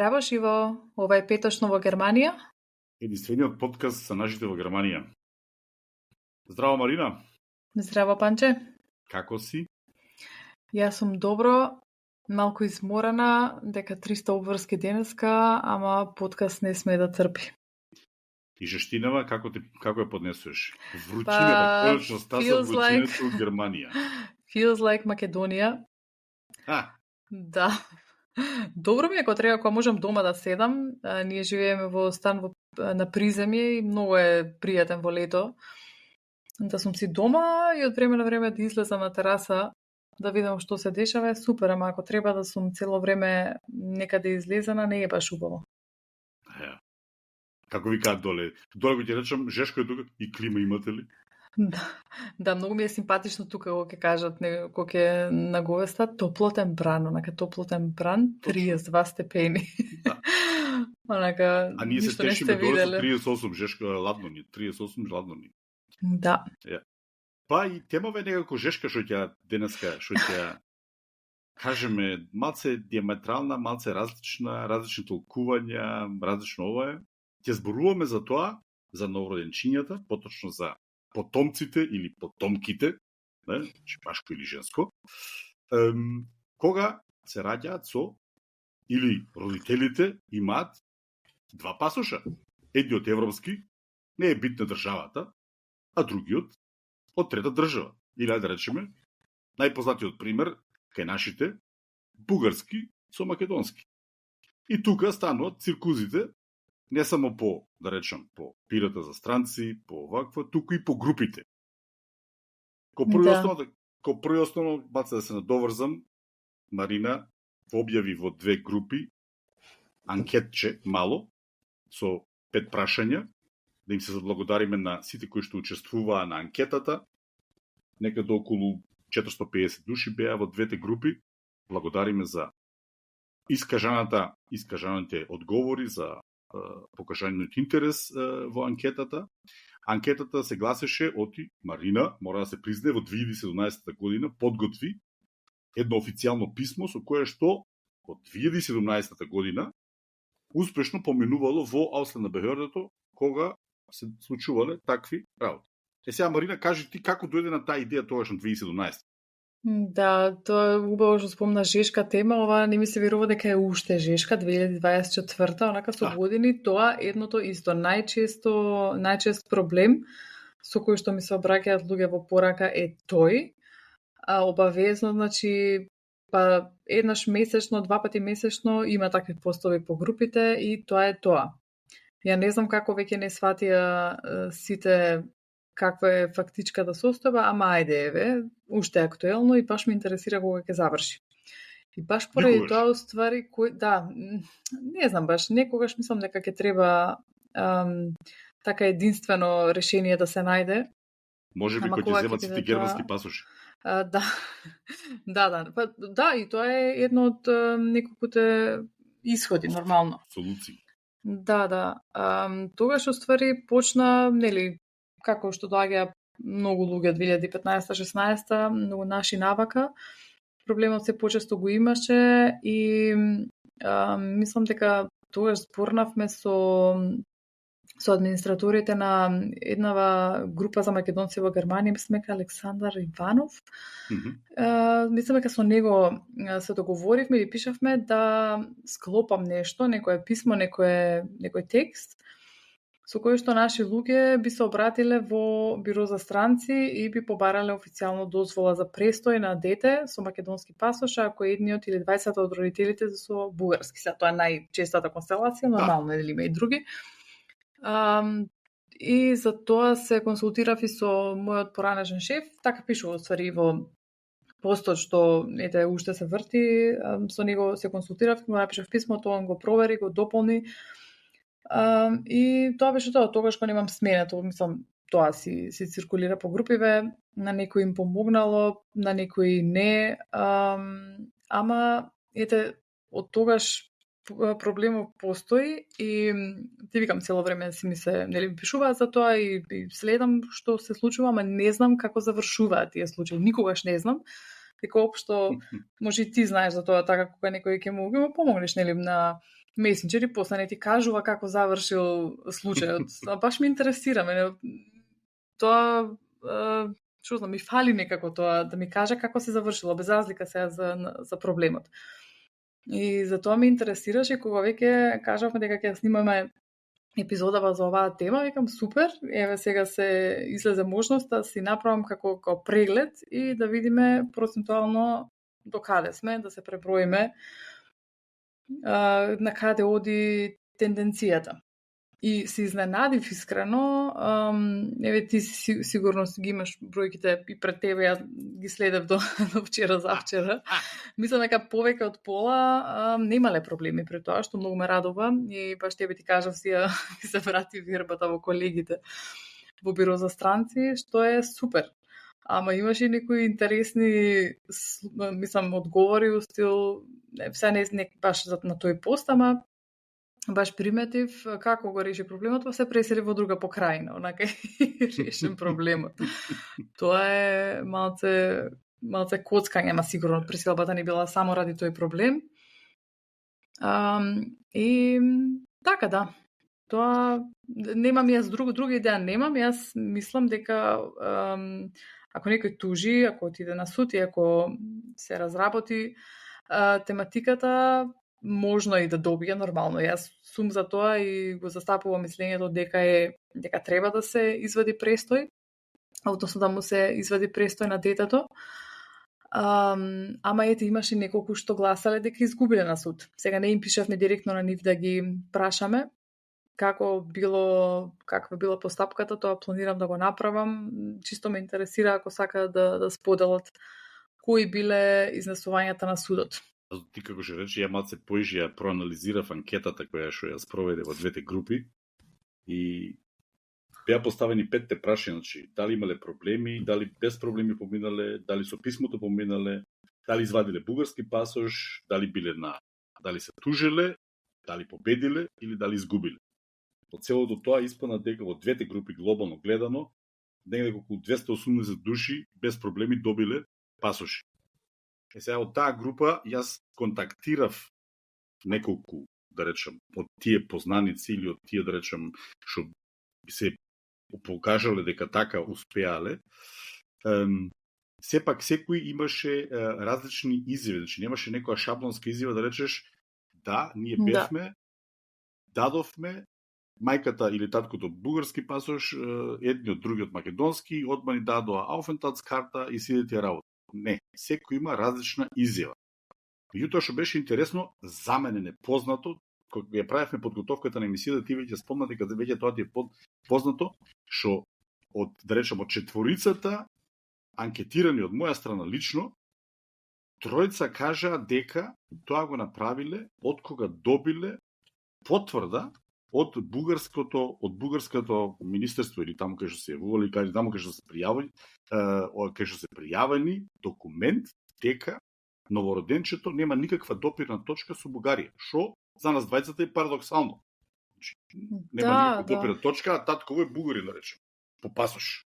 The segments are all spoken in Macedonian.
Здраво, Живо! Ова е петошно во Германија. Единствениот подкаст за нашите во Германија. Здраво, Марина. Здраво, Панче. Како си? Јас сум добро, малку изморена, дека 300 обврски денеска, ама подкаст не сме да трпи. И жештинава, како ја поднесуваш? Вручината, конечно стаса вручината од Германија. Feels like Македонија. Да. Добро ми е кога треба, кога можам дома да седам. Ние живееме во стан на приземје и многу е пријатен во лето. Да сум си дома и од време на време да излезам на тераса да видам што се дешава е супер, ама ако треба да сум цело време некаде излезена, не е баш убаво. Како ви кажат доле? Доле го ќе речам, Жешко е тука и клима имате ли? Да, многу ми е симпатично тука кога ќе кажат, кога ќе наговестат топлотен бран, онака топлотен бран, 32 степени. Да. Онака, а ние се ништо не тешиме сте доле со виделе. 38, Жешко е ладно ни, 38 ладно ни. Да. Па и темава е некако Жешка што ќе денеска, што ќе кажеме малце диаметрална, малце различна, различни толкувања, различно ова е. Ќе зборуваме за тоа, за новороденчињата, поточно за потомците или потомките, не, машко или женско, кога се раѓаат со или родителите имаат два пасоша. Едниот европски, не е битна државата, а другиот од трета држава. Или да речеме, најпознатиот пример кај нашите бугарски со македонски. И тука стануваат циркузите не само по, да речем, по пирата за странци, по ваква, туку и по групите. Ко први основно, баца да се надоврзам, Марина објави во две групи анкетче мало, со 5 прашања, да им се заблагодариме на сите кои што учествуваа на анкетата. Некаде околу 450 души беа во двете групи. Благодариме за искажаните одговори, за покажаниот интерес во анкетата. Анкетата се гласеше оти Марина, мора да се признае, во 2017 година подготви едно официјално писмо со кое што од 2017 година успешно поменувало во Ауслен на Бехердето кога се случувале такви работи. Сега, Марина, кажи ти како дојде на таа идеја тогаш на 2017? Да, тоа е убаво што спомна Жешка тема, ова не ми се верува дека е уште Жешка 2024, онака со години тоа едното исто најчест проблем со кој што ми се обраќаат луѓе во порака е тој. Обавезно, значи, па еднаш месечно, 2 пати месечно има такви постови по групите и тоа е тоа. Ја не знам како веќе не сватија сите каква е фактичката состојба, ама ајде еве, уште е актуелно и баш ме интересира кога ќе заврши. И баш поради тоа уствари не знам баш, некогаш мислам дека ќе треба така единствено решение да се најде. Може би кој ќе земат сите германски пасоши. Да, и тоа е едно од неколкуте исходи нормално. Солуции. Да. Тогаш уствари почна, нели, како што доаѓа многу луѓе 2015-16, многу наши навака. Проблемот се почесто го имаше и мислам дека тогаш зборнавме со администраторите на еднава група за македонци во Германија, мислам дека Александар Иванов. Мислам дека со него се договоривме и пишавме да склопам нешто, некое писмо, некој текст, со кој што наши луѓе би се обратиле во биро за странци и би побарале официјално дозвола за престој на дете со македонски пасош, ако едниот или двајцата од родителите со бугарски. Сега тоа е најчестата констелација, нормално или има и други. И за тоа се консултирав и со мојот поранешен шеф, така пишува ствари во постот што уште се врти, со него се консултирав, му напишав писмото, он го провери, го дополни. И тоа беше тоа, тогаш кога немам сменето, мислам, тоа си циркулира по групиве, на некои им помогнало, на некои не, ама од тогаш проблемот постои и ти викам цело време си ми се пишуваат за тоа и следам што се случува, ама не знам како завршуваат тие случаи, никогаш не знам. Дека општо може и ти знаеш за тоа, така кога некој ќе му помогнеш на месенџери, после не ти кажува како завршил случајот. Баш ме интересира, мене тоа што знам, ми фали некако тоа да ми каже како се завршило, без разлика сега за проблемот. И за тоа ме интересираше кога веќе кажавме дека ќе снимаме епизодава за оваа тема, викам супер, еве сега се излезе можност да си направам како преглед и да видиме процентуално до каде сме, да се преброиме на каде оди тенденцијата. И се изненадив искрено, еве ти сигурно ги имаш бројките и пред тебе, јас ги следев до вчера завчера. Мислам дека повеќе од пола немале проблеми при тоа, што многу ме радува и баш тебе ти кажав си се врати вербата во колегите во Биро за странци, што е супер. Ама имаше некои интересни, мислам, одговори у стил, се не баш на тој пост, ама баш приметив како го реши проблемот, па се пресели во друга покрајна, онака решен проблемот. Тоа е малце коцкање, ама сигурно преселбата не била само ради тој проблем. И така да. Тоа немам јас друга идеја немам, јас мислам дека ако некој тужи, ако отиде на суд и ако се разработи тематиката, можно и да добие нормално. Јас сум за тоа и го застапувам мислењето дека треба да се извади престој, односно да му се извади престој на детето. Ама ете, имаше неколку што гласале дека изгубиле на суд. Сега не им пишавме директно на нив да ги прашаме каква била постапката, тоа планирам да го направам. Чисто ме интересира ако сакаат да споделат кои биле изнесувањата на судот. Ти како што рече, ја малце поише ја проанализирав анкетата која што ја спроведе во двете групи и беа поставени 5 прашања, значи дали имале проблеми, дали без проблеми поминале, дали со писмото поминале, дали извадиле бугарски пасош, дали се тужиле, дали победиле или дали изгубиле. Од целото тоа испана дека во двете групи глобално гледано негде околу 280 души без проблеми добиле пасоши. Сега од таа група јас контактирав неколку, да речем, од тие познаници или од тие, да речем, што се покажале дека така успеале. Сепак секој имаше различни изјави, значи немаше некоја шаблонска изјава да речеш да, ние бевме, дадовме, мајката или таткото бугарски пасош, едниот другиот македонски, одма ни дадоа ауфентац карта и сидете работа. Не, секој има различна изјава. Меѓутоа што беше интересно, за мене непознато, кога ја правевме подготовката на емисијата, ти веќе спомна дека веќе тоа ти е познато, што од, да речем, од четворицата анкетирани од моја страна лично, тројца кажаа дека тоа го направиле од кога добиле потврда од бугарското министерство или таму кај што се јавували, или таму кај што се пријавени документ дека новороденчето нема никаква допирна точка со Бугарија, што за нас двајцата е парадоксално. Значи, нема никаква допирна точка, а татково е бугарин, да речем, по пасош.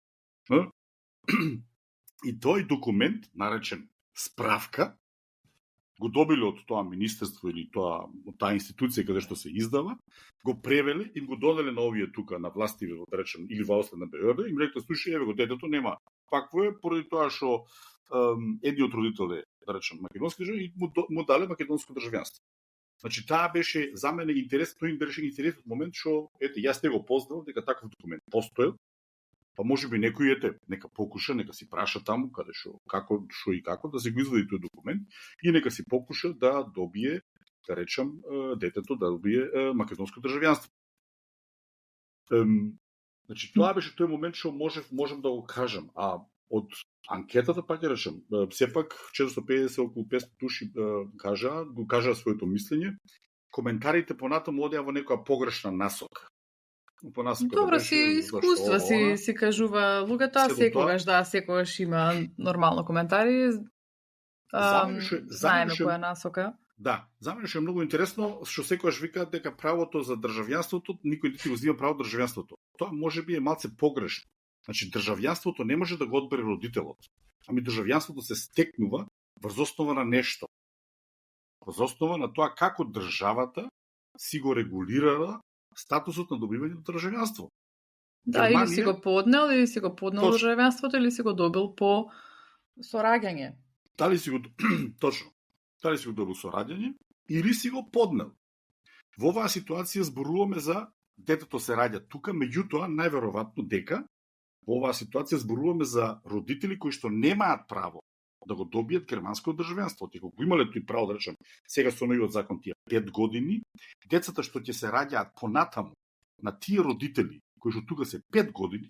И тој документ, наречен справка, го добиле од тоа министерство или од таа институција каде што се издава, го превеле и го донеле на овие тука на власти, да речем, или во Осле на Беорде, им рекле, слушај, еве го детето нема какво е, поради тоа што едниот родител е, да речем, македонски државјан и му дале македонско државјанство. Значи, таа беше за мене интересно, тој им беше интересен момент што, ете, јас не го познавам дека таков документ постоел, па може би некој нека покуша, нека си праша таму каде што и како да се го извади тој документ и нека си покуша да добие, да речем, детето да добие македонско државјанство. Значи тоа беше тој момент што можем да го кажам, а од анкетата пак ќе речем, сепак 450 околу 500 души го кажаа своето мислење. Коментарите понатаму одеа во некоја погрешна насока. Добро, си искуства си кажува луѓето, секогаш има нормално коментари. Знаеме која насока. Да, за мене е многу интересно што секогаш викаат дека правото за државјанството, никој не ти го зема право државјанството. Тоа можеби е малце погрешно. Значи државјанството не може да го одбере родителот. Ами државјанството се стекнува врз основа на нешто. Врз основа на тоа како државата си го регулирала статусот на добивање на државјанство. Да, Германија... или си го поднел, или си го поднел државјанството, или си го добил по сораѓање. Дали си го точно. Дали си го добил сораѓање или си го поднел. Во оваа ситуација зборуваме за детето се раѓа тука, меѓутоа најверојатно дека во оваа ситуација зборуваме за родители кои што немаат право да го добијат германско државјанство. Тие го имале тој право, да речем, сега со новиот закон тие 5 години, децата што ќе се раѓаат понатаму на тие родители кои што тука се 5 години,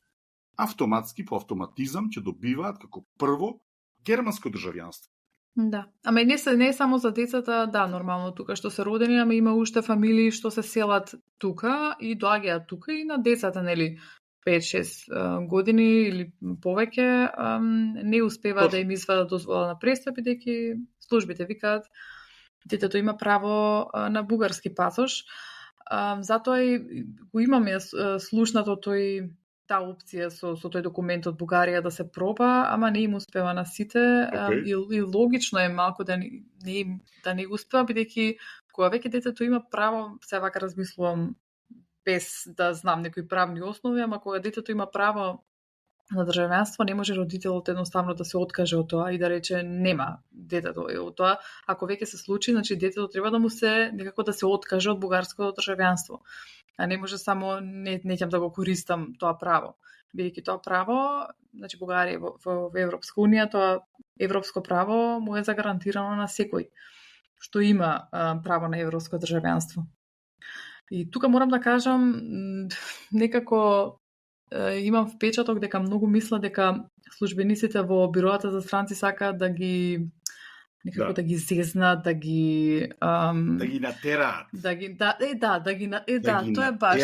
автоматски по автоматизам ќе добиваат како прво германско државјанство. Да. Ама не само за децата, да, нормално тука што се родени, ама има уште фамилии што се селат тука и доаѓаат тука и на децата, нели, 5-6 години или повеќе не успева да им извадат дозвола на престап, бидејќи службите викаат детето има право на бугарски пасош. Затоа и го имаме слушнато таа опција со тој документ од Бугарија да се проба, ама не им успева на сите. И логично е малку да не успева, бидејќи кога веќе детето има право, се вака размислувам без да знам некои правни основи, ама кога детето има право на државјанство, не може родителот едноставно да се откаже од тоа и да рече нема детето. Од тоа, ако веќе се случи, значи детето треба да му се некако да се откаже од бугарското државјанство. А не може само не ќе да го користам тоа право. Бидејќи тоа право, значи Бугарија во Европска унија, тоа европско право му е загарантирано на секој што има право на европско државјанство. И тука морам да кажам, некако имам впечаток дека многу мисла дека службениците во бироата за странци сакаат да ги некако да ги зезнат, да ги натераат. Да ги тоа е баш.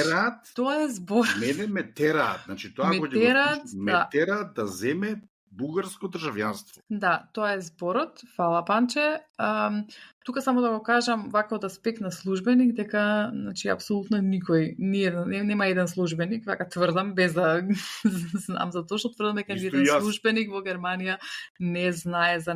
Тоа е збор. Мене ме тераат, значи тоа го тераат да земе бугарско државјанство. Да, тоа е зборот. Фала, Панче. Тука само да го кажам вака од аспект на службеник, дека значи апсолутно никој нема еден службеник, вака тврдам без да знам за тоа, што тврдам дека еден службеник во Германија не знае за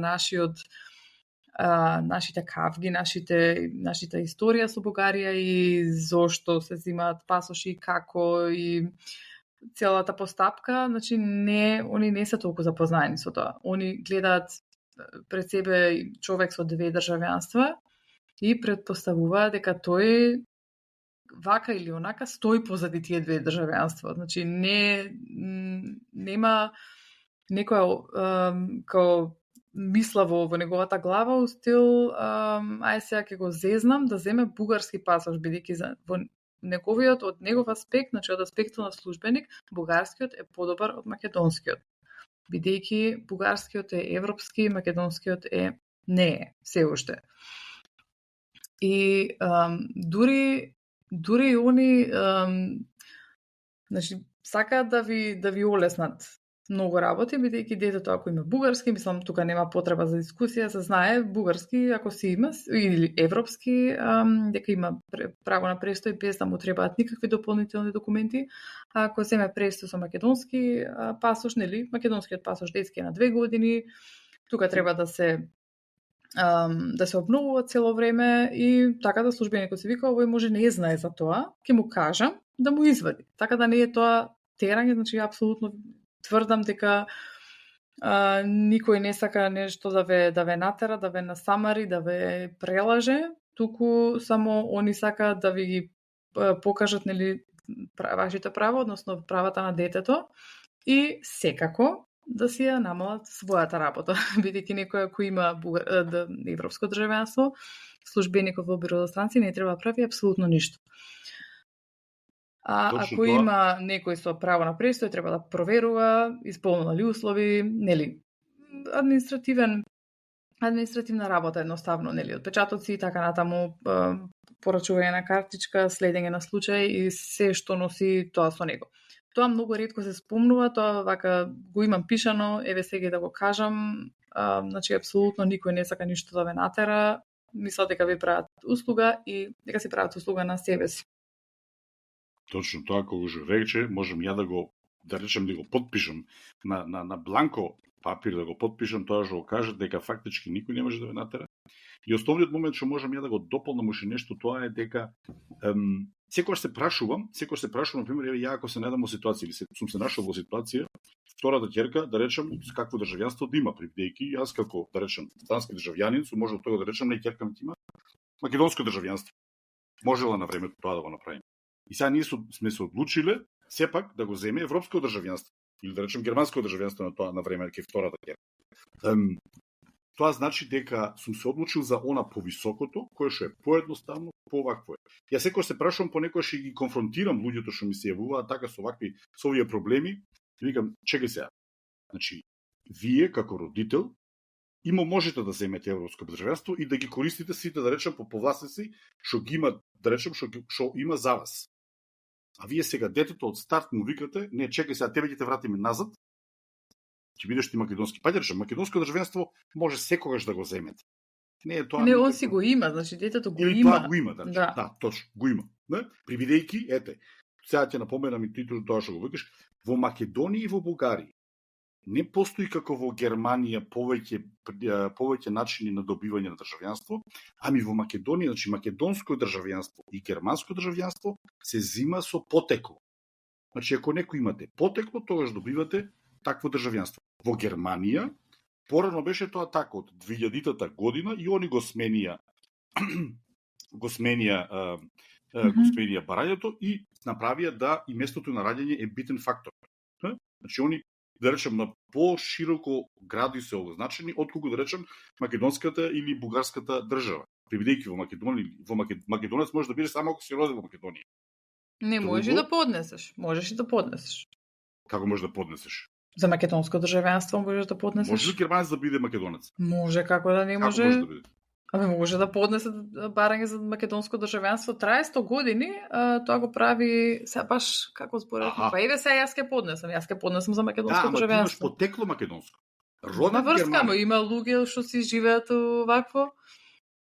нашите кавги, нашите историја со Бугарија и зошто се земаат пасоши, како и целата постапка, значи они не се толку запознаени со тоа. Они гледаат пред себе човек со две државјанства и предпоставуваат дека тој вака или онака стои позади тие две државјанства. Значи нема некоја као мисла во неговата глава у стил ај сега ќе го зезнам да земе бугарски пасош, бидејќи во неговиот, од негов аспект, значи од аспектот на службеник, бугарскиот е подобар од македонскиот. Бидејќи бугарскиот е европски, македонскиот не е, се уште. И дури они значи сакаат да ви олеснат многу работи, бидејќи детето ако има бугарски, мислам тука нема потреба за дискусија, се знае бугарски ако си има или европски, дека има право на престој без да му требаат никакви дополнителни документи. А ако земе престој со македонски пасош, нели, македонскиот пасош детски е на 2 години, тука треба да се обновува цело време и така да службеникот се вика овој може не знае за тоа, ќе му кажам да му извади. Така да не е тоа терање, значи апсолутно тврдам дека никој не сака нешто да ве натера, да ве насамари, да ве прелаже, туку само они сакаат да ви ги покажат, нели, вашите права, односно правата на детето и секако да си ја намалат својата работа, бидејќи некој ако има европско државјанство, службеникот во бiro за странци не треба да прави апсолутно ништо. Ако има некој со право на престој, треба да проверува, исполнува ли услови, нели, административна работа едноставно, нели, отпечатоци и така натаму, порачување на картичка, следење на случај и се што носи тоа со него. Тоа многу ретко се спомнува, тоа вака го имам пишано, еве сега да го кажам, значи апсолутно никој не сака ништо да ве натера, мислат дека ви прават услуга и дека си прават услуга на себе си. Точно тоа, кога го рече, можам ја да речем да го подпишам на бланко папир да го потпишам, тоа што го кажат, дека фактички никој не може да ме натера. И основниот момент што можам ја да го дополнам уште нешто, тоа е дека секогаш се прашувам, например, ја ако се најдам во ситуација или сум се нашол во ситуација, втората ќерка, да речем, какво државјанство да има, бидејќи јас како, да речем, дански државјанин, сум можел тоа да речем, не ќерка ми има македонско државјанство. Можела на времето тоа да го направиме. И сега ние сме се одлучиле сепак да го земе европско државјанство или да речем германско државјанство на тоа на време ке втората ќерка. Тоа значи дека сум се одлучил за она повисокото, кое што е поедноставно, повакво е. Ја секој се прашувам, понекогаш и ги конфронтирам луѓето што ми се јавуваат така со овие проблеми, и викам, чекај сега. Значи, вие како родител можете да земете европско државјанство и да ги користите сите, да речем, по повластници што ги има, да речем, што има за вас. А вие сега детето од старт му викате, не, чекај сега, тебе ќе те вратиме назад, ќе бидеш ти македонски. Па речем, македонско државјанство може секогаш да го земете. Не е тоа. Не, он си го има, значи детето го или има. Тоа го има, да. Да, точно, го има. Не? Прибидејќи, ете, сега ќе напоменам и тоа што го викаш, во Македонија и во Бугарија не постои како во Германија повеќе начини на добивање на државјанство, ами во Македонија, значи македонско државјанство и германско државјанство се зима со потекло. Значи ако некој имате потекло, тогаш добивате такво државјанство. Во Германија порано беше тоа така од 2000-та година и они го сменија барањето и направија да и местото на раѓање е битен фактор. Значи они, да речем, на по-широко гради се означени, отколку, да речем, македонската или бугарската држава. Прибидејќи во македонец може да биде само ако си роден во Македонија. Не можеш да поднесеш. Можеш и да поднесеш. Како можеш да поднесеш? За македонско државјанство можеш да поднесеш. Може ли германец да биде македонец? Може, како да не може. Како може да биде? Може да поднесе барање за македонско државјанство. Трае 100 години, тоа го прави се баш како зборевме. Па еве сега јас ќе поднесам за македонско државјанство. Да, ама ти имаш потекло македонско. Роден врска, има луѓе што си живеат вакво.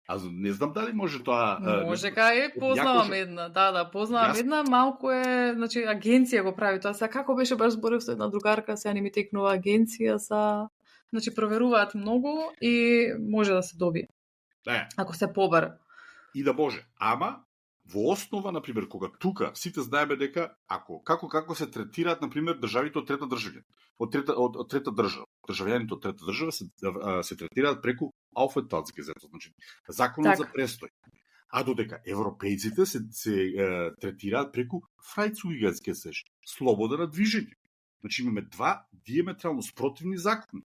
Аз не знам дали може тоа. Може познавам една. Да, познавам една, малку е, значи агенција го прави тоа. Сега како беше баш зборев со една другарка, сега не ми текнува агенција за, значи проверуваат многу и може да се добие. Да. Ако се побара. И да може. Ама во основа, на пример, кога тука сите знаеме дека како се третираат, на пример, државите од трета држава. Од трета држава. Државјаните од трета држава се третираат преку Aufenthaltsgesetz, значи законот за престој. А додека европејците се третираат преку Freizügigkeitsgesetz, слобода на движење. Значи имаме два диаметрално спротивни закони.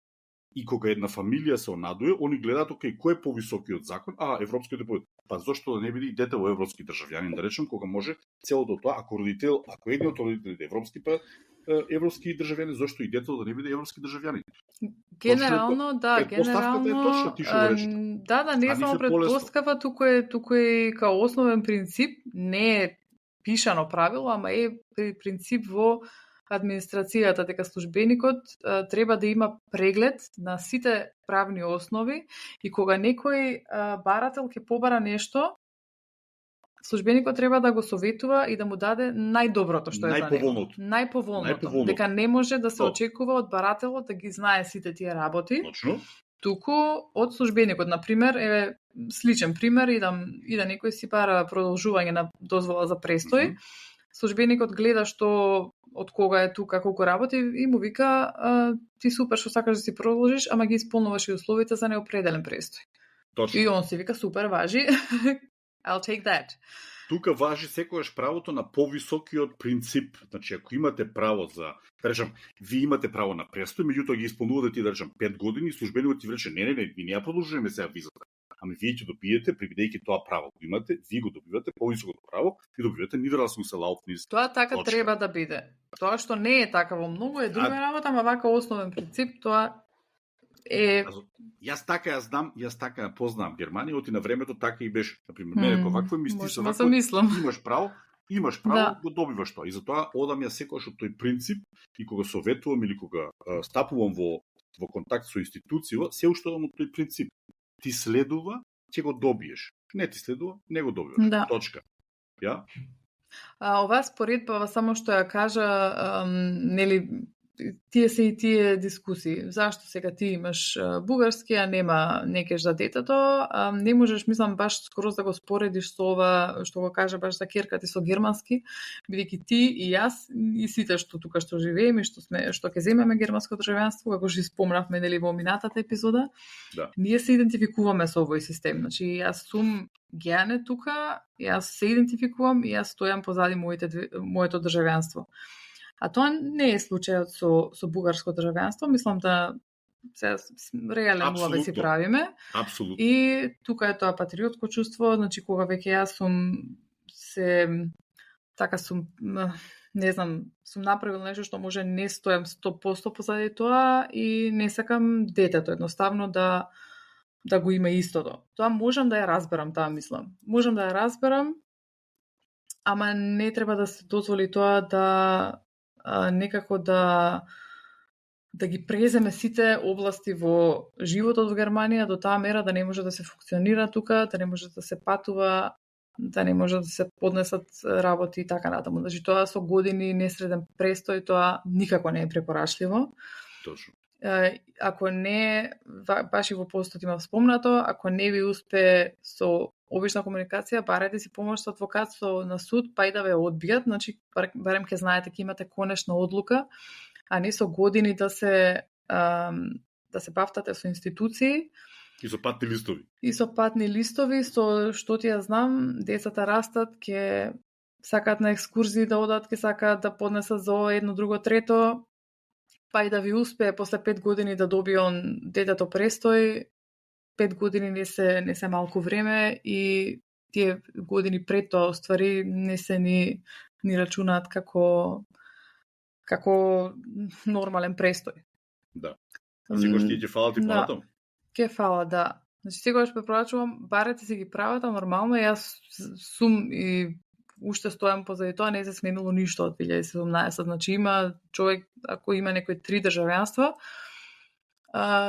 И кога една фамилија се онадуе, они гледаат кој е повисокиот закон, европскиот е повисок. Па зошто да не биде и дете во европски државјанин, да речем, кога може целото тоа, ако едниот родител е европски, па европски државјанин, зошто и детето да не биде европски државјанин? Генерално, да, предпоставката е точно, ти што го речеш. Да, не е само предпоставка, туку е као основен принцип, не е пишано правило, ама е принцип во администрацијата, дека службеникот треба да има преглед на сите правни основи и кога некој барател ќе побара нешто, службеникот треба да го советува и да му даде најдоброто што е за него. Најповолното. Дека не може да се очекува од барателот да ги знае сите тие работи. Точно. Туку од службеникот, на пример, сличен пример, ида некој си бара продолжување на дозвола за престој. Службеникот гледа што од кога е тука, колку работи и му вика ти супер што сакаш да си продолжиш, ама ги исполнуваш и условите за неопределен престој. Точно. И он си вика супер, важи. I'll take that. Тука важи секогаш правото на повисокиот принцип. Значи, ако имате право за, да речем, ви имате право на престој, меѓутоа ги исполнувате ти, да речем, 5 години и службеникот ти рече, не, ви не ја продолжуваме сега визата. Ами вие ќе добиете, прибидејќи тоа право го имате, вие го добивате повисокото право и добивате Niederlassungserlaubnis. Тоа така треба да биде. Тоа што не е така во многу е друга работа, ама вака основен принцип, тоа е... Јас така ја познавам Германија, оти на времето така и беше. Например, мене вакво мисли се вакво, имаш право, го добиваш тоа. И затоа одам ја секогаш од тој принцип и кога советувам или кога стапувам во контакт со институција, се уште одам од тој принцип. Ти следува, ќе го добиеш. Не ти следува, не го добиваш. Да. Точка. Ја? Оваа споредба, само што ја кажа, нели, тие се и тие дискусии. Зашто сега ти имаш бугарски, а нема некеш за детето? Не можеш, мислам, баш скоро да го споредиш со ова, што го кажа баш за керката со германски, бидејќи ти и јас и сите што тука што живееме, што ќе земеме германско државјанство, како што спомнавме нели во минатата епизода, Да. ние се идентификуваме со овој систем. Значи, јас сум геане тука, јас се идентификувам и јас стојам позади моето државјанство. А тоа не е случајот со бугарско државјанство. Мислам да се реален улове си правиме. Апсолутно. И тука е тоа патриотско чувство, значи кога веќе јас сум не знам, сум направил нешто што може не стојам 100% позади тоа и не сакам детето едноставно да го има истото. Тоа можам да ја разберам, таа мислам. Можам да ја разберам, ама не треба да се дозволи тоа да некако да ги преземе сите области во животот во Германија до таа мера да не може да се функционира тука, да не може да се патува, да не може да се поднесат работи и така натаму. Значи тоа со години несреден престој, тоа никако не е препорачливо. Точно. Ако не, баш и во постот има спомнато, ако не ви успе со обична комуникација, барете си помош со адвокат на суд, па и да ве одбијат, значи барем ќе знаете ќе имате конечна одлука, а не со години да се бавтате со институции. И со патни листови. И со патни листови, со што ти ја знам, децата растат, ќе сакаат на екскурзии да одат, ќе сакаат да поднесат за едно, друго, трето, па и да ви успее после 5 години да добие детето престој. 5 години не се малку време и тие години пред тоа ствари не се ни рачунаат како нормален престој. Да. А секогаш ќе фалат и понатаму? Ке фала, да. Значи секогаш препорачувам, барете си ги правата нормално. Јас сум и уште стојам позади тоа, не се сменило ништо од 2017. Значи има човек, ако има некои 3 државјанства,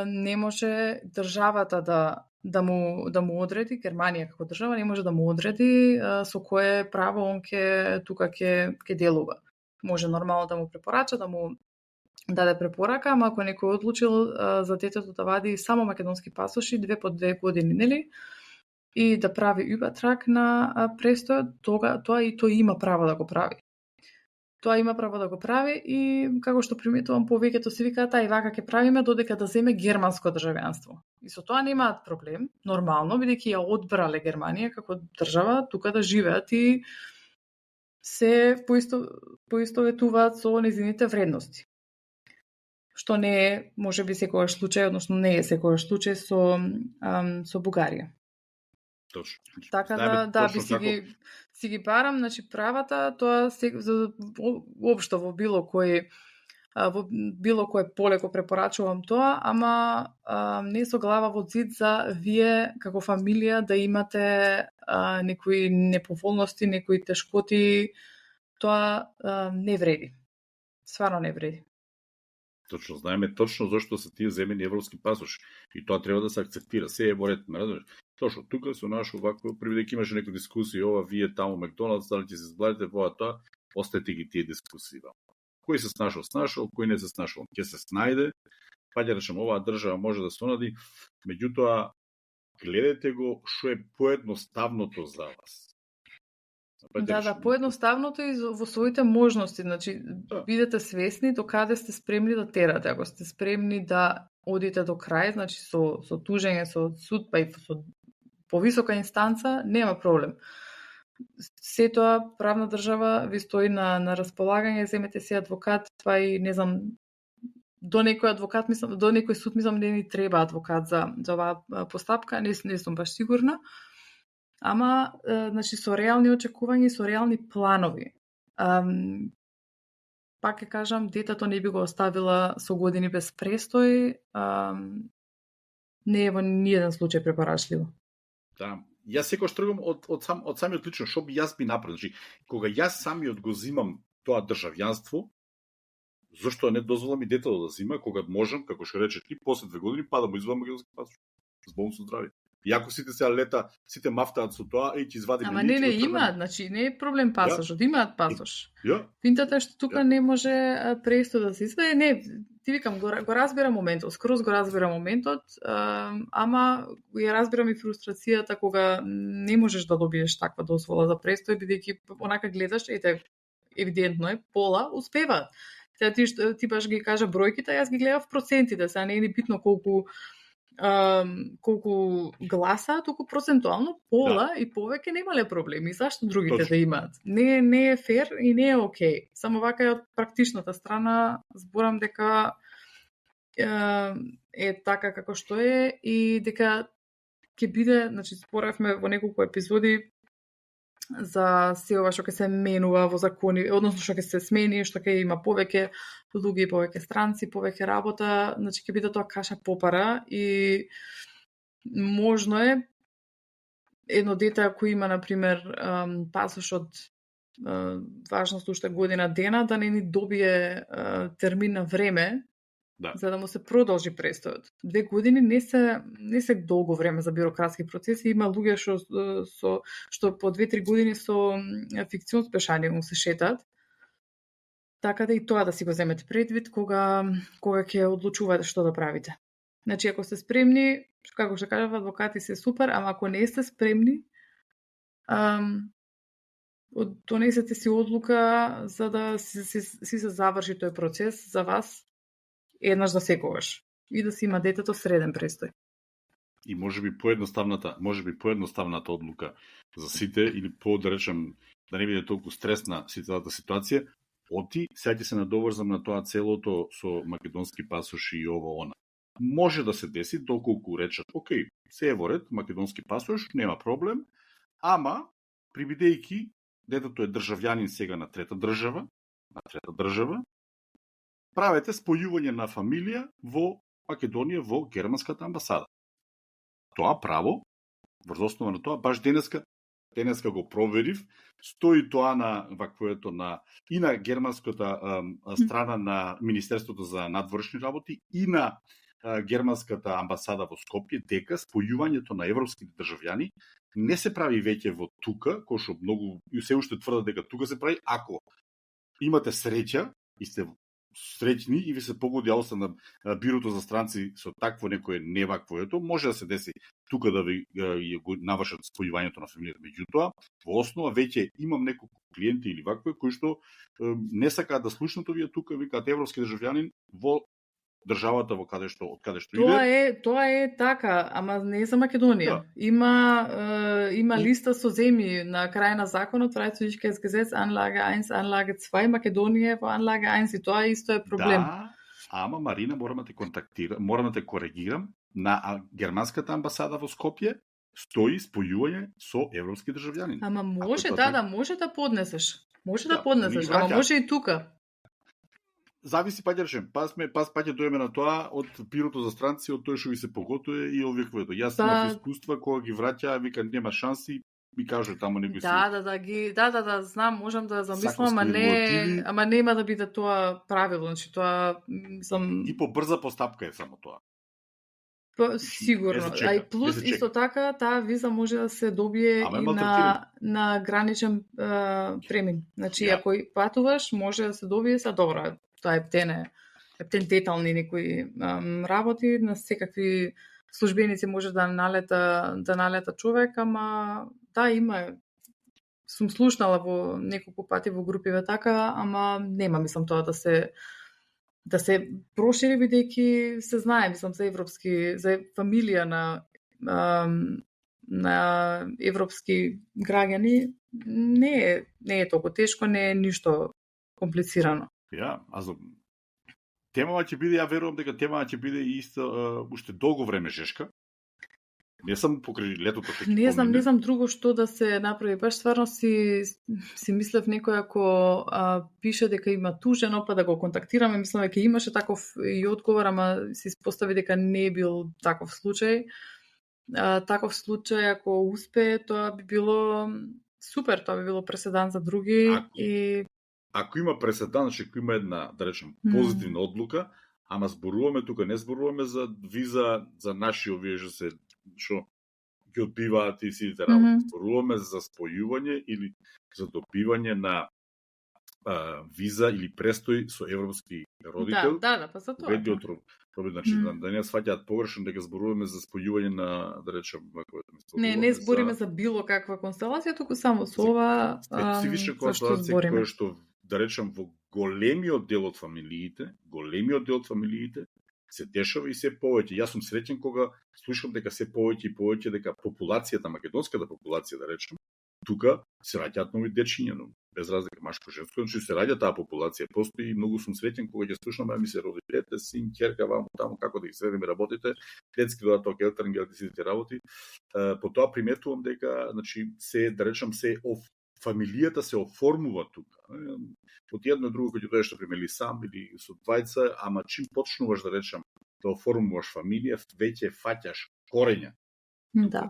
не може државата да му одреди, Германија како држава не може да му одреди со кое право он ќе делува. Може нормално да му препорача, да му даде препорака, ама ако некој одлучил за детето да вади само македонски пасоши 2 по 2 години, нели? И да прави übertrag на престојот, тоа и тој има право да го прави. Тоа има право да го прави и како што приметувам повеќето си викаат и вака ќе правиме додека да земе германско државјанство. И со тоа немаат проблем, нормално, бидејќи ја одбрале Германија како држава тука да живеат и се поистоветуваат со незините вредности. Што не е, можеби секогаш случај, односно не е секогаш случај со Бугарија. Точно. Така да би си ги барам, значи правата, тоа воопшто во било кое поле го препорачувам тоа, ама не со глава во зид за вие како фамилија да имате некои неповолности, некои тешкоти, тоа не вреди. Стварно не вреди. Точно, знаеме точно зашто се тие земени европски пасоши. И тоа треба да се акцептира. Се е во ред, разбираш? Точно, тука со нашо вако, бидејќи имаше некои дискусии, ова вие таму Макдоналдс, дали ќе се збладите во тоа, остајте ги тие дискусии. Кој се снашол, кој не се снашол, ќе се снајде. Па ќе речем, оваа држава може да се онади, меѓутоа гледате го што е поедноставното за вас. Да, поедноставното и во своите можности, значи бидете свесни до каде сте спремни да терате. Ако сте спремни да одите до крај, значи со тужење, со суд, па и со повисока инстанца, нема проблем. Се тоа правна држава ви стои на располагање, земете си адвокат, па и не знам, до некој адвокат, мислам, до некој суд, мислам, не ни треба адвокат за оваа постапка, не сум баш сигурна. Ама, значи, со реални очекувања и со реални планови. Пак ќе кажам, детето не би го оставила со години без престој, не е во ниеден случај препорачливо. Да, јас секогаш тргам од самиот лично, што би јас би направил. Значи, кога јас самиот го зимам тоа државјанство, зашто не дозволам и детето да зима, кога можам, како што рече ти, после 2 години, па да му извадам македонски пасош. Збом со здравје. Иако сите сега лета, сите мафтаат со тоа, ќе извадиме Ама ние, ќе не, го тргнеме. имаат, значи не е проблем пасошот, имаат пасош. Ја, Финтата е што тука Ја. не може престо да се извади. Не, ти викам, го разбирам моментот, скроз го разбирам моментот, ама ја разбирам и фрустрацијата кога не можеш да добиеш таква дозвола за престој, бидејќи онака гледаш, ете, евидентно е, пола успеваат. Сега ти баш ги кажа бројките, јас ги гледав процентите, сега не е ни битно колку гласа, туку процентуално пола и повеќе немале проблеми. Зашто другите Точно. да имаат? Не е фер и не е окей. Само вака е од практичната страна зборам дека е така како што е и дека ќе биде, значи споравме во неколку епизоди за се ова што ќе се менува во закони, односно што ќе се смени, што ќе има повеќе луѓе, повеќе странци, повеќе работа, значи ќе биде тоа каша попара и можно е едно дете ако има на пример пасош од важност уште година дена да не ни добие термин на време. Да. За да му се продолжи престојот. 2 години не се долго време за бирократски процеси. Има луѓе што по 2-3 години со фикцион спешање му се шетат. Така да и тоа да си го земете предвид кога ќе одлучувате што да правите. Значи ако сте спремни, како што кажав, адвокати се супер, ама ако не сте спремни, донесете си одлука за да си се заврши тој процес за вас еднаш за секогаш и да си има детето среден престој. И можеби поедноставната одлука за сите или да речем да не биде толку стресна целата ситуација, сега ќе се надоврзам на тоа целото со македонски пасош и ово она. Може да се деси доколку речат, окей, се е во ред, македонски пасош, нема проблем, ама прибидејќи детето е државјанин сега на трета држава, правете спојување на фамилија во Македонија во германската амбасада. Тоа право, врз основа на тоа, баш денеска го проверив, стои тоа на ваквоето и на германската страна на Министерството за надворешни работи и на германската амбасада во Скопје, дека спојувањето на европските државјани не се прави веќе во тука, кој што многу се уште тврдат дека тука се прави, ако имате среќа и сте среќни и ви се погоди алоса на бирото за странци со такво некое неваквоето, може да се деси тука да ви го навршат спојувањето на фамилијата. Меѓутоа, во основа веќе имам неколку клиенти или вакви кои што не сакаат да слушнат овие тука, викаат европски државјанин во државата од каде што иде. Тоа е така, ама не за Македонија. Да. Има листа со земји на крај на законот, Freizügigkeitsgesetz Gesetz, Anlage 1, Anlage 2, Македонија во Anlage 1 и тоа исто е проблем. Да, ама Марина, морам да те коригирам, на германската амбасада во Скопје стои спојување со европски државјанин. Ама може може да поднесеш. Да поднесеш, ама може и тука. Зависи, паќе речем, паќе дојме на тоа од бирото за странци, од тој што ви се поготуе и овиквото. Јас имав искуства кога ги враќа, вика нема шанси, ми кажа таму некој си. Да, знам, можам да замислам, ама нема да биде тоа правило, значи тоа мислам и побрза постапка е само тоа. Сигурно. А и плюс исто така таа виза може да се добие и на граничен премин. Значи ако патуваш, може да се добие добро. Тоа е птен детални некои работи, на секакви службеници може да налета човек, ама да, има. Сум слушнала во неколку пати во групиве така, ама нема, мислам, тоа да се прошири, бидејќи се знае, мислам, за фамилија на европски граѓани не е толку тешко, не е ништо комплицирано. Темава ќе биде, ја верувам дека темава ќе биде исто уште долго време жешка. Не сам покрај летото што Не знам друго што да се направи. Баш стварно си мислев некој ако пише дека има тужено, па да го контактираме. Мислам дека имаше таков и одговор, ама се испостави дека не е бил таков случај. Таков случај ако успее, тоа би било супер, тоа би било преседан за други Ако има преседан, ако има една, да речем, позитивна одлука, ама зборуваме тука, не зборуваме за виза за наши овие што ги одбиваат и сите работи. Зборуваме за спојување или за добивање на виза или престој со европски родител. Да, па за тоа. Значи, да не сваќаат погрешно дека зборуваме за спојување на, да речем, не збориме за било каква констелација, туку само со ова специфична констелација која што, да речем, во големиот дел од фамилиите се дешава и се повеќе. Јас сум среќен кога слушам дека се повеќе и повеќе дека популацијата, македонската популација, да речем, тука се раѓаат нови дечиња, но без разлика машко-женско, значи се раѓа таа популација. Постои и многу сум среќен кога ќе слушам, ми се роди дете, син, ќерка, ваму таму, како да ги средиме работите, детски додаток, елтернгел, сите работи. По тоа приметувам дека, значи, се, да речем, фамилијата се оформува тука. Од едно и друго, кога ќе дојдеш, например, или сам, или со двајца, ама чим почнуваш, да речем, да оформуваш фамилија, веќе фаќаш корења. Да.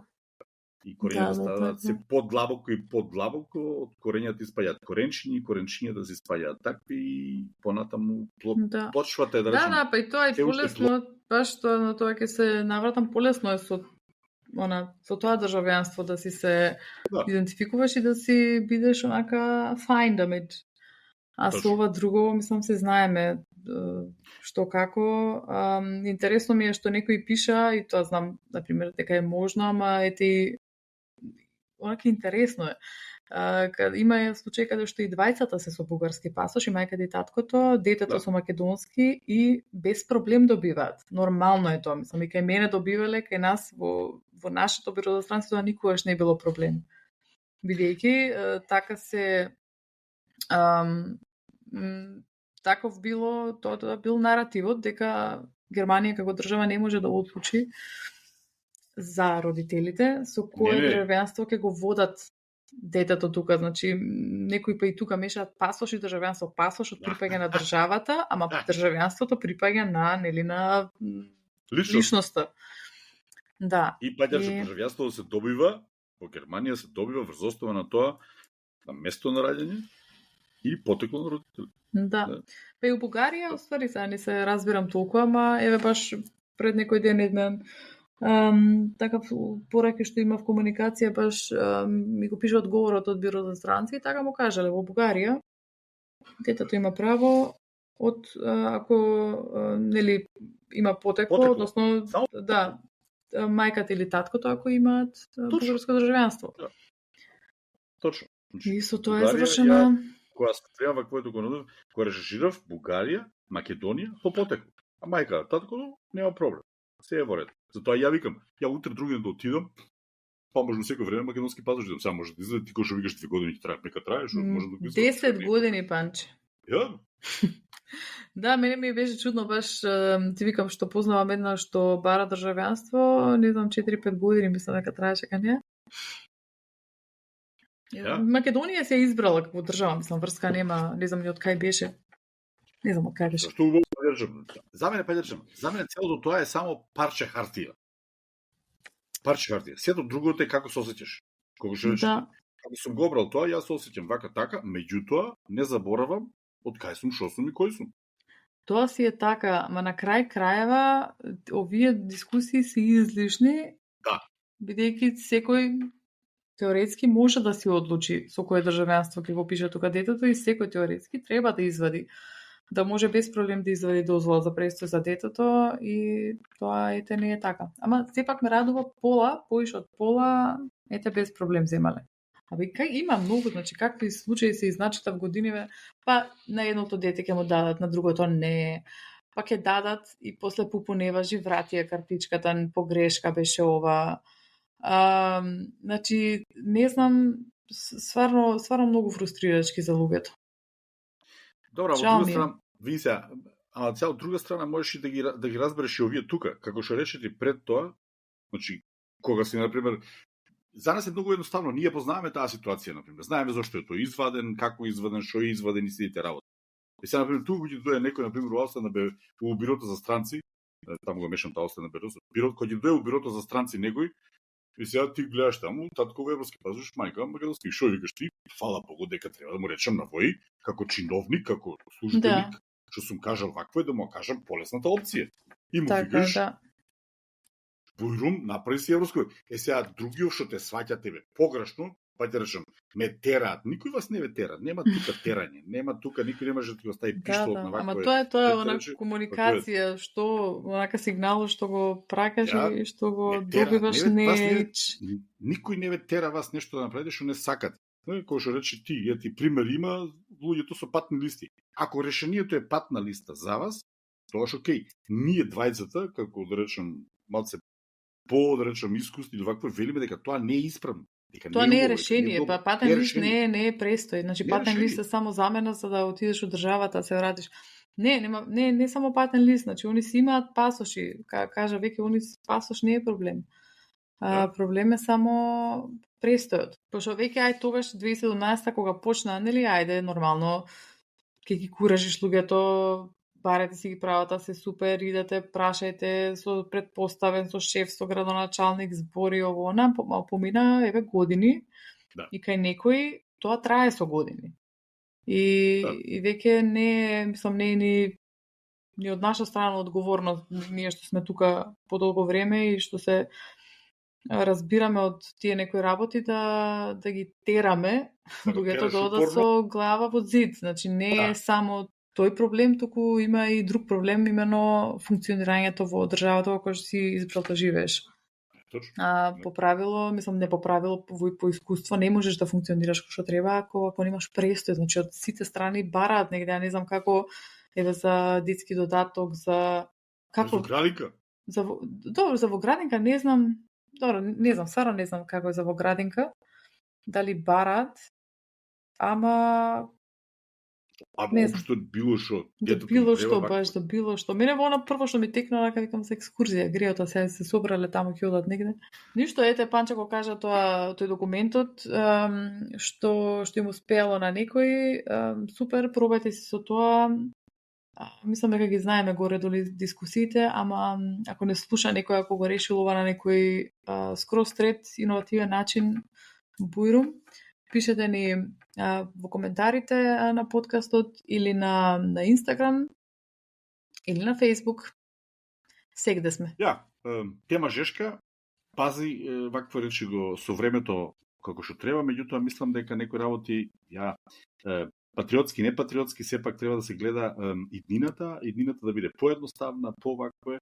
И корењата ставаат се подлабоко и подлабоко, од корењата испаѓаат коренчињата се испаѓаат такви и понатаму почвата е, да речем. Да, па и тоа е полесно, баш на тоа ќе се навратам, полесно е со тоа државјанство да си се идентификуваш и да си бидеш онака findamid. А со ова друго, мислам, се знаеме што како. Интересно ми е што некои пиша, и тоа знам, например, дека е можно, ама онака интересно е. Има случај каде што и двајцата се со бугарски пасош, и мајката и таткото, детето со македонски и без проблем добиваат. Нормално е тоа, мислам, и кај мене добивале, кај нас во нашето биро за странци тоа никогаш не било проблем. Бидејќи така се таков било, тоа бил наративот дека Германија како држава не може да одлучи за родителите со кое државјанство ќе го водат детето тука. Значи, некои па и тука мешаат пасош и државјанство. Пасошот припаѓа на државата, ама државјанството припаѓа на личноста. Да. И паѓаш државјанството се добива, во Германија се добива врз основа на тоа, на место на раѓање и потекло на родители. Да. Па и у Бугарија, уствари, сега не се разбирам толку, ама еве баш пред некој ден еден такав пораки што има в комуникација, баш ми го пише одговорот од Биро за странци и така му кажале, во Бугарија детето има право од ако нели има потекло, односно да, мајката или таткото ако имаат бугарско државјанство. Да. Точно. И со тоа е завршена. Кога се пријава какво е кога режисирав Бугарија, Македонија по потекло. А мајка, таткото нема проблем. Се е во ред. Затоа ја викам, ја утре други да отидам, па може секој време македонски пасош, само може да излезе, ти кој што викаш 2 години ќе трае, нека трае, што може да го 10 години, Панче. Ја? Да, мене ми беше чудно, баш ти викам што познавам една што бара државјанство, не знам 4-5 години мислам дека траеше кај неа. Македонија се избрала како држава, мислам, врска нема, не знам ни од кај беше. Не знам од кај беше. Што убаво поддржам. За мене целото тоа е само парче хартија. Сето другото е како се осеќаш. Кога што речеш, како сум го обрал тоа, јас се осеќам вака така, меѓутоа не заборавам од кај сум, што сум и кој сум. Тоа си е така, ма на крај крајева овие дискусии се излишни. Да. Бидејќи секој теоретски може да си одлучи со кое државјанство ќе го пише тука детето и секој теоретски треба да извади, да може без проблем да извади дозвола за престој за детето и тоа ете не е така. Ама сепак ме радува поише од пола, ете без проблем земале. Абе, има многу, значи, какви случаи се изначитав годиниве, па на едното дете ќе му дадат, на другото не, па ќе дадат и после попуневаш и вратија картичката, погрешка беше ова. Значи, не знам, стварно многу фрустрирачки за луѓето. Добра, од друга страна, вися, а од друга страна можеш и да ги разбереш и овие тука, како што речете пред тоа, значи, кога си, например, за нас е многу едноставно, ние познаваме таа ситуација, например, знаеме зошто е тој изваден, како изваден, што е изваден и сите работи. И сега, например, тука ќе дое некој, например, у бирото за странци, таму го мешам таа остана бирото, кога ќе дое у бирото за странци некој, и сега ти гледаш таму, татко европски пазиш, мајка, македонски, шо викаш ти? Фала Богу дека треба да му речам на вој, како чиновник, како службеник, што сум кажал вакво е да му кажам полесната опција. И му така, викаш, да. Бујрум направи си европско. Сега другиот што те сваќа тебе погрешно, па ќе речам, ме тераат. Никој вас не ве тера. Нема тука терање. Нема тука никој не може да ти остави пиштолот на вакво. Ама тоа е она комуникација, што онака сигнал што го пракаш и што го добиваш никој не ве тера вас нешто да направите што не сакате. Кој што рече ти, ети пример има луѓето со патни листи. Ако решението е патна листа за вас, тогаш окей. Ние двајцата, како да речем, малце да речем искусни или вакво, велиме дека тоа не е исправно. Тоа не е решение, па патен лист не е престој. Значи патен лист е само замена за да отидеш од државата, се вратиш. Не само патен лист, значи они си имаат пасоши. Кажа веќе они пасош не е проблем. Проблем е само престојот. Пошто веќе тогаш 2017 кога почна, нели, нормално ќе ги куражиш луѓето, барете си ги правата, се супер, идете, прашајте со предпоставен, со шеф, со градоначалник, збори ово, она, помина години, и кај некои тоа трае со години. И веќе не, мислам, не е ни од наша страна одговорност, ние што сме тука подолго време и што се разбираме од тие некои работи да ги тераме луѓето да одат со глава во зид. Значи не е само тој проблем, туку има и друг проблем, именно функционирањето во државата во која си избрал да живееш. По правило, мислам не по правило, по искуство не можеш да функционираш како што треба ако немаш престој. Значи од сите страни бараат негде, не знам како за детски додаток, за како за градинка. Добро, за во градинка не знам. Добро, не знам, стварно не знам како е за во градинка. Дали бараат, ама општо било што. Било што. Мене во она прво што ми текна, онака викам за екскурзија, греото се собрале таму ќе одат негде. Ништо, ете Панче го кажа тој документот, што им успеало на некој, супер, пробајте си со тоа. Мислам дека ги знаеме горе доли дискусиите, ама ако не слуша некој, ако го решил ова на некој скроз трет, иновативен начин, бујрум, пишете ни во коментарите на подкастот или на Инстаграм или на Фејсбук. Сегде сме. Тема жешка, пази вакво речи го со времето како што треба, меѓутоа мислам дека некои работи патриотски, непатриотски, сепак треба да се гледа иднината да биде поедноставна, повакво,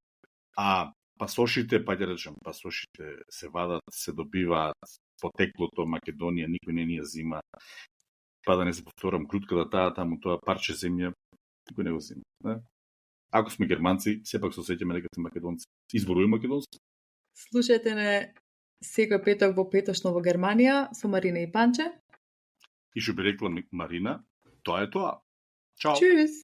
а пасошите, па ќе речем, пасошите се вадат, се добиваат потеклото Македонија, никој не ни ја зима. Па да не се повторам, грутката таму тоа парче земја, никој не го зима. Не? Ако сме германци, сепак се осеќаме дека сме македонци. Изборуваме македонци. Слушајте не секој петок во петошно во Германија со Марина и Панче. И што би рекла Марина, тоа е тоа. Чао. Чус.